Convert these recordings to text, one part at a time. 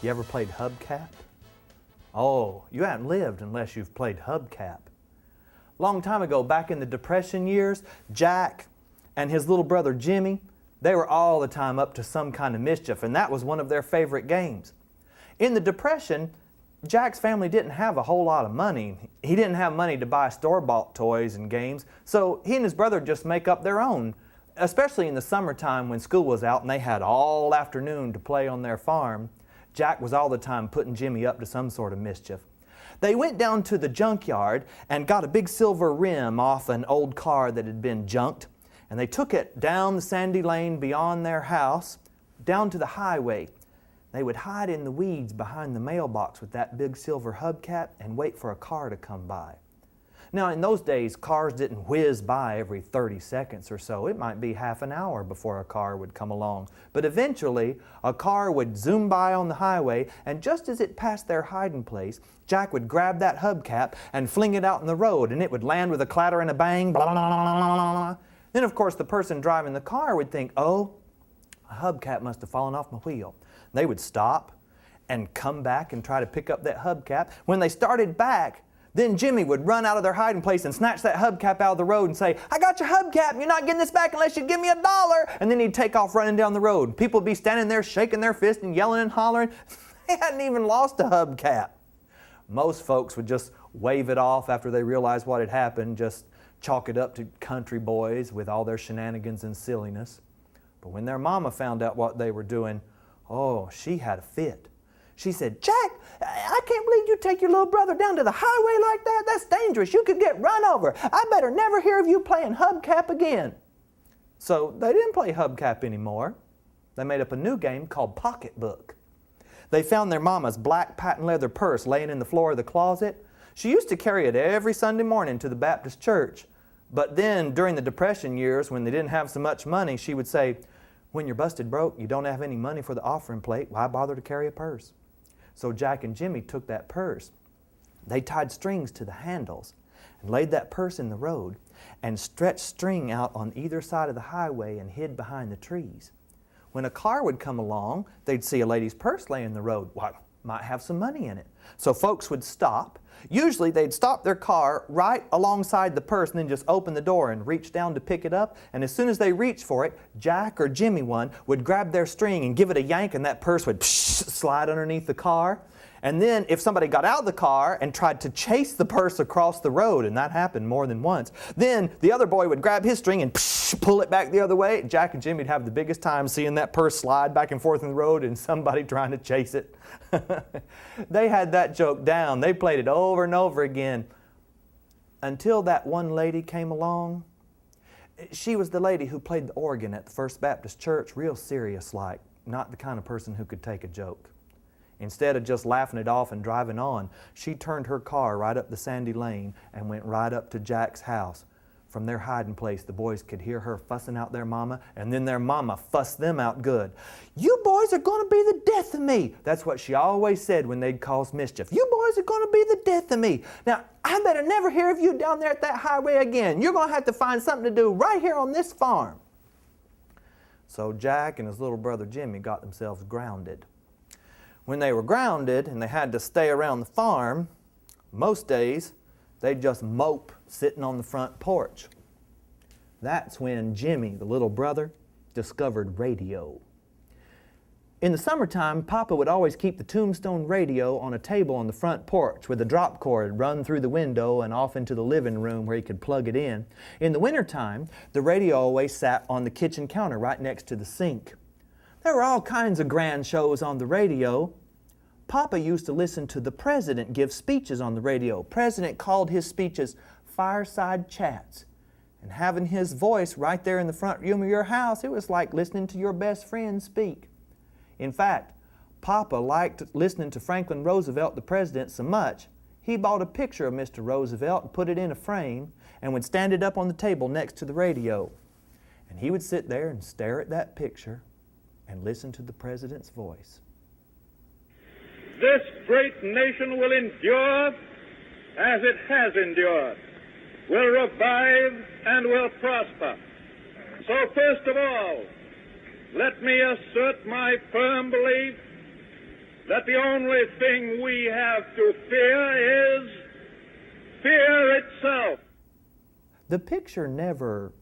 You ever played Hubcap? Oh, you haven't lived unless you've played Hubcap. Long time ago, back in the Depression years, Jack and his little brother Jimmy, they were all the time up to some kind of mischief, and that was one of their favorite games. In the Depression, Jack's family didn't have a whole lot of money. He didn't have money to buy store-bought toys and games, so he and his brother just make up their own, especially in the summertime when school was out and they had all afternoon to play on their farm. Jack was all the time putting Jimmy up to some sort of mischief. They went down to the junkyard and got a big silver rim off an old car that had been junked, and they took it down the sandy lane beyond their house, down to the highway. They would hide in the weeds behind the mailbox with that big silver hubcap and wait for a car to come by. Now, in those days, cars didn't whiz by every 30 seconds or so. It might be half an hour before a car would come along. But eventually, a car would zoom by on the highway, and just as it passed their hiding place, Jack would grab that hubcap and fling it out in the road, and it would land with a clatter and a bang, blah, blah, blah, blah, blah. Then, of course, the person driving the car would think, oh, a hubcap must have fallen off my wheel. They would stop and come back and try to pick up that hubcap. When they started back, then Jimmy would run out of their hiding place and snatch that hubcap out of the road and say, I got your hubcap, you're not getting this back unless you give me $1. And then he'd take off running down the road. People would be standing there shaking their fists and yelling and hollering. They hadn't even lost a hubcap. Most folks would just wave it off after they realized what had happened, just chalk it up to country boys with all their shenanigans and silliness. But when their mama found out what they were doing, oh, she had a fit. She said, Jack, I can't believe you take your little brother down to the highway like that. That's dangerous. You could get run over. I better never hear of you playing hubcap again. So they didn't play hubcap anymore. They made up a new game called pocketbook. They found their mama's black patent leather purse laying in the floor of the closet. She used to carry it every Sunday morning to the Baptist church. But then during the Depression years, when they didn't have so much money, she would say, when you're busted broke, you don't have any money for the offering plate, why bother to carry a purse? So Jack and Jimmy took that purse. They tied strings to the handles and laid that purse in the road and stretched string out on either side of the highway and hid behind the trees. When a car would come along, they'd see a lady's purse laying in the road. Well, might have some money in it. So folks would stop. Usually they'd stop their car right alongside the purse and then just open the door and reach down to pick it up. And as soon as they reached for it, Jack or Jimmy one would grab their string and give it a yank, and that purse would slide underneath the car. And then if somebody got out of the car and tried to chase the purse across the road, and that happened more than once, then the other boy would grab his string and pull it back the other way. Jack and Jimmy would have the biggest time seeing that purse slide back and forth in the road and somebody trying to chase it. They had that joke down. They played it over and over again until that one lady came along. She was the lady who played the organ at the First Baptist Church, real serious like, not the kind of person who could take a joke. Instead of just laughing it off and driving on, she turned her car right up the sandy lane and went right up to Jack's house. From their hiding place, the boys could hear her fussing out their mama, and then their mama fussed them out good. You boys are going to be the death of me. That's what she always said when they'd cause mischief. You boys are going to be the death of me. Now, I better never hear of you down there at that highway again. You're going to have to find something to do right here on this farm. So Jack and his little brother Jimmy got themselves grounded. When they were grounded and they had to stay around the farm, most days they'd just mope sitting on the front porch. That's when Jimmy, the little brother, discovered radio. In the summertime, Papa would always keep the Tombstone radio on a table on the front porch with a drop cord run through the window and off into the living room where he could plug it in. In the wintertime, the radio always sat on the kitchen counter right next to the sink. There were all kinds of grand shows on the radio. Papa used to listen to the president give speeches on the radio. President called his speeches fireside chats. And having his voice right there in the front room of your house, it was like listening to your best friend speak. In fact, Papa liked listening to Franklin Roosevelt, the president, so much, he bought a picture of Mr. Roosevelt and put it in a frame and would stand it up on the table next to the radio. And he would sit there and stare at that picture and listen to the president's voice. This great nation will endure as it has endured, will revive and will prosper. So first of all, let me assert my firm belief that the only thing we have to fear is fear itself. The picture never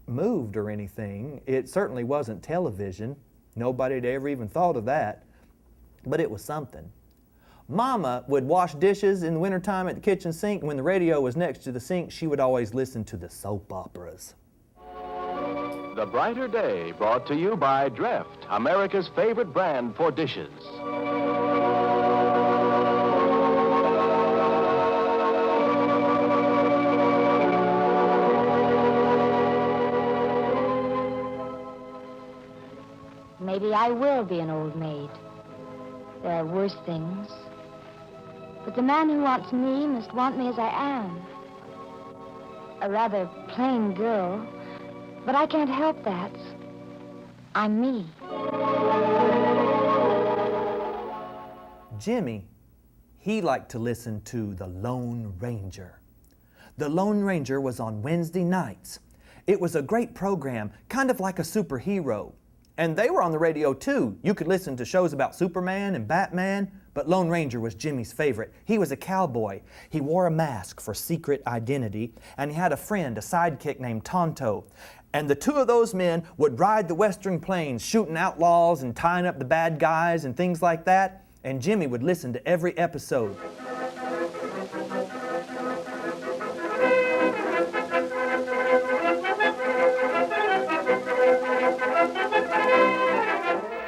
moved or anything. It certainly wasn't television. Nobody had ever even thought of that. But it was something. Mama would wash dishes in the wintertime at the kitchen sink, and when the radio was next to the sink, she would always listen to the soap operas. The Brighter Day, brought to you by Dreft, America's favorite brand for dishes. Maybe I will be an old maid. There are worse things. But the man who wants me must want me as I am. A rather plain girl, but I can't help that. I'm me. Jimmy, he liked to listen to the Lone Ranger. The Lone Ranger was on Wednesday nights. It was a great program, kind of like a superhero. And they were on the radio too. You could listen to shows about Superman and Batman, but Lone Ranger was Jimmy's favorite. He was a cowboy. He wore a mask for secret identity, and he had a friend, a sidekick named Tonto. And the two of those men would ride the western plains, shooting outlaws and tying up the bad guys and things like that, and Jimmy would listen to every episode.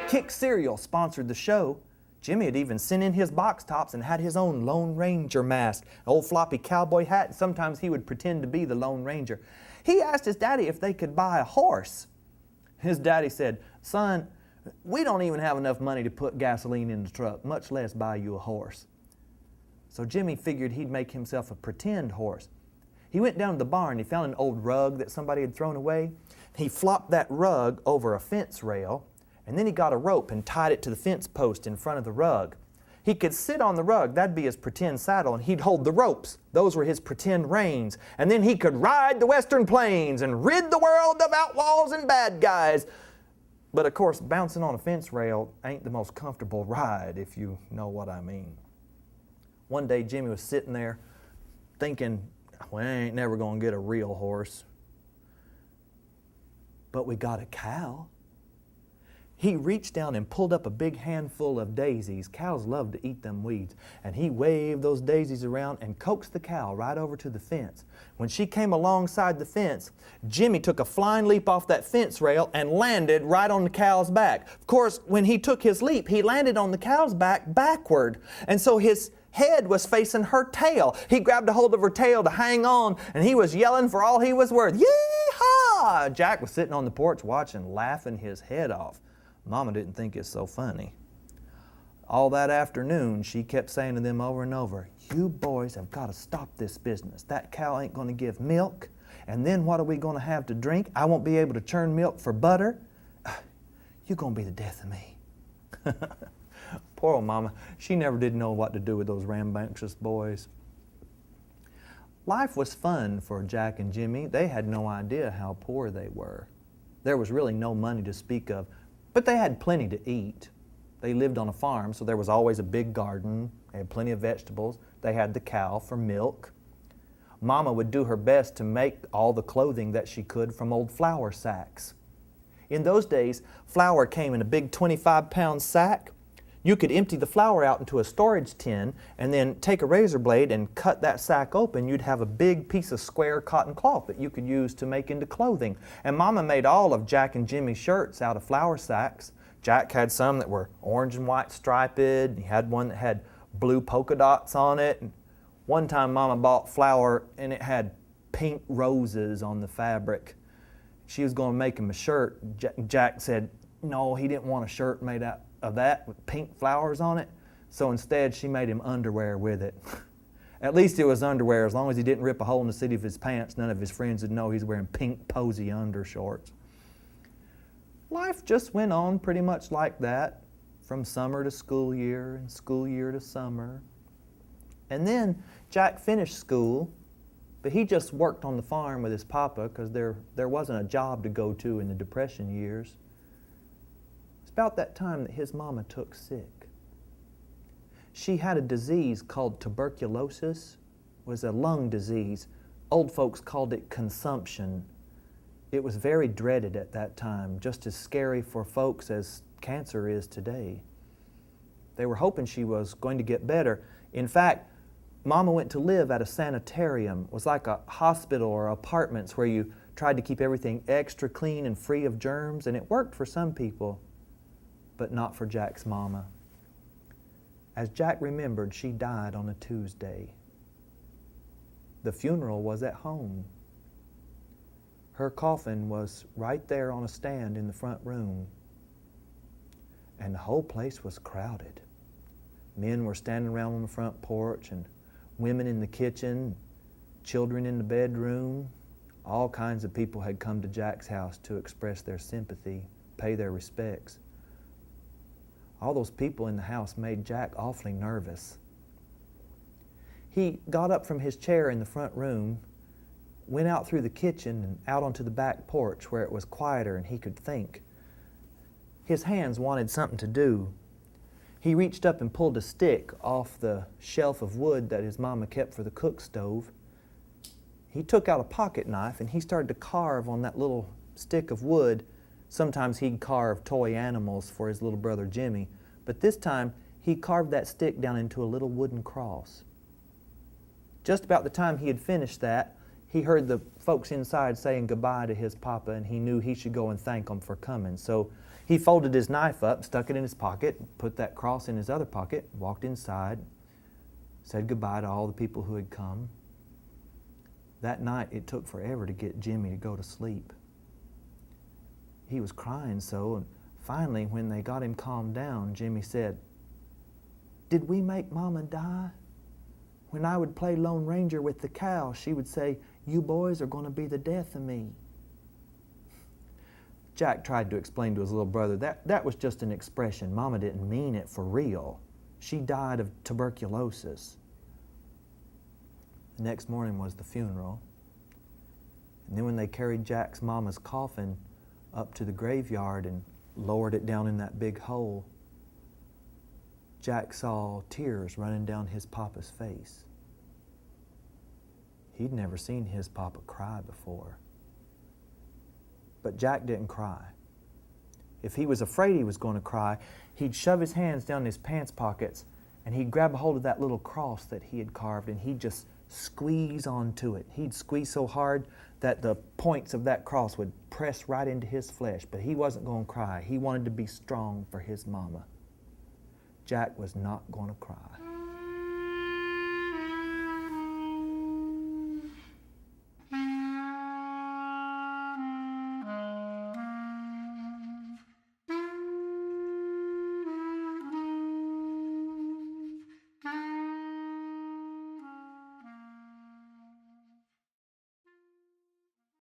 Kick Cereal sponsored the show. Jimmy had even sent in his box tops and had his own Lone Ranger mask, an old floppy cowboy hat, and sometimes he would pretend to be the Lone Ranger. He asked his daddy if they could buy a horse. His daddy said, "Son, we don't even have enough money to put gasoline in the truck, much less buy you a horse." So Jimmy figured he'd make himself a pretend horse. He went down to the barn, he found an old rug that somebody had thrown away. He flopped that rug over a fence rail, and then he got a rope and tied it to the fence post in front of the rug. He could sit on the rug, that'd be his pretend saddle, and he'd hold the ropes. Those were his pretend reins. And then he could ride the western plains and rid the world of outlaws and bad guys. But of course, bouncing on a fence rail ain't the most comfortable ride, if you know what I mean. One day Jimmy was sitting there thinking, we ain't never gonna get a real horse. But we got a cow. He reached down and pulled up a big handful of daisies. Cows love to eat them weeds. And he waved those daisies around and coaxed the cow right over to the fence. When she came alongside the fence, Jimmy took a flying leap off that fence rail and landed right on the cow's back. Of course, when he took his leap, he landed on the cow's back backward. And so his head was facing her tail. He grabbed a hold of her tail to hang on, and he was yelling for all he was worth. Yee-haw! Jack was sitting on the porch watching, laughing his head off. Mama didn't think it's so funny. All that afternoon, she kept saying to them over and over, "You boys have got to stop this business. That cow ain't going to give milk. And then what are we going to have to drink? I won't be able to churn milk for butter. You're going to be the death of me." Poor old Mama. She never did know what to do with those rambunctious boys. Life was fun for Jack and Jimmy. They had no idea how poor they were. There was really no money to speak of, but they had plenty to eat. They lived on a farm, so there was always a big garden. They had plenty of vegetables. They had the cow for milk. Mama would do her best to make all the clothing that she could from old flour sacks. In those days, flour came in a big 25-pound sack. You could empty the flour out into a storage tin and then take a razor blade and cut that sack open. You'd have a big piece of square cotton cloth that you could use to make into clothing. And Mama made all of Jack and Jimmy's shirts out of flour sacks. Jack had some that were orange and white striped. He had one that had blue polka dots on it. And one time Mama bought flour and it had pink roses on the fabric. She was going to make him a shirt. Jack said no, he didn't want a shirt made out of that with pink flowers on it. So instead she made him underwear with it. At least it was underwear. As long as he didn't rip a hole in the seat of his pants, none of his friends would know he's wearing pink posy undershorts. Life just went on pretty much like that, from summer to school year and school year to summer. And then Jack finished school, but he just worked on the farm with his papa because there wasn't a job to go to in the Depression years. It's about that time that his mama took sick. She had a disease called tuberculosis. It was a lung disease. Old folks called it consumption. It was very dreaded at that time, just as scary for folks as cancer is today. They were hoping she was going to get better. In fact, Mama went to live at a sanitarium. It was like a hospital or apartments where you tried to keep everything extra clean and free of germs, and it worked for some people, but not for Jack's mama. As Jack remembered, she died on a Tuesday. The funeral was at home. Her coffin was right there on a stand in the front room, and the whole place was crowded. Men were standing around on the front porch, and women in the kitchen, children in the bedroom. All kinds of people had come to Jack's house to express their sympathy, pay their respects. All those people in the house made Jack awfully nervous. He got up from his chair in the front room, went out through the kitchen and out onto the back porch where it was quieter and he could think. His hands wanted something to do. He reached up and pulled a stick off the shelf of wood that his mama kept for the cook stove. He took out a pocket knife and he started to carve on that little stick of wood. Sometimes he'd carve toy animals for his little brother Jimmy, but this time he carved that stick down into a little wooden cross. Just about the time he had finished that, he heard the folks inside saying goodbye to his papa, and he knew he should go and thank them for coming. So he folded his knife up, stuck it in his pocket, put that cross in his other pocket, walked inside, said goodbye to all the people who had come. That night it took forever to get Jimmy to go to sleep. He was crying so, and finally when they got him calmed down, Jimmy said, "Did we make Mama die? When I would play Lone Ranger with the cow, she would say, 'You boys are going to be the death of me.'" Jack tried to explain to his little brother that was just an expression. Mama didn't mean it for real. She died of tuberculosis. The next morning was the funeral. And then when they carried Jack's mama's coffin up to the graveyard and lowered it down in that big hole, Jack saw tears running down his papa's face. He'd never seen his papa cry before. But Jack didn't cry. If he was afraid he was going to cry, he'd shove his hands down in his pants pockets and he'd grab a hold of that little cross that he had carved and he'd just squeeze onto it. He'd squeeze so hard that the points of that cross would press right into his flesh, but he wasn't going to cry. He wanted to be strong for his mama. Jack was not going to cry.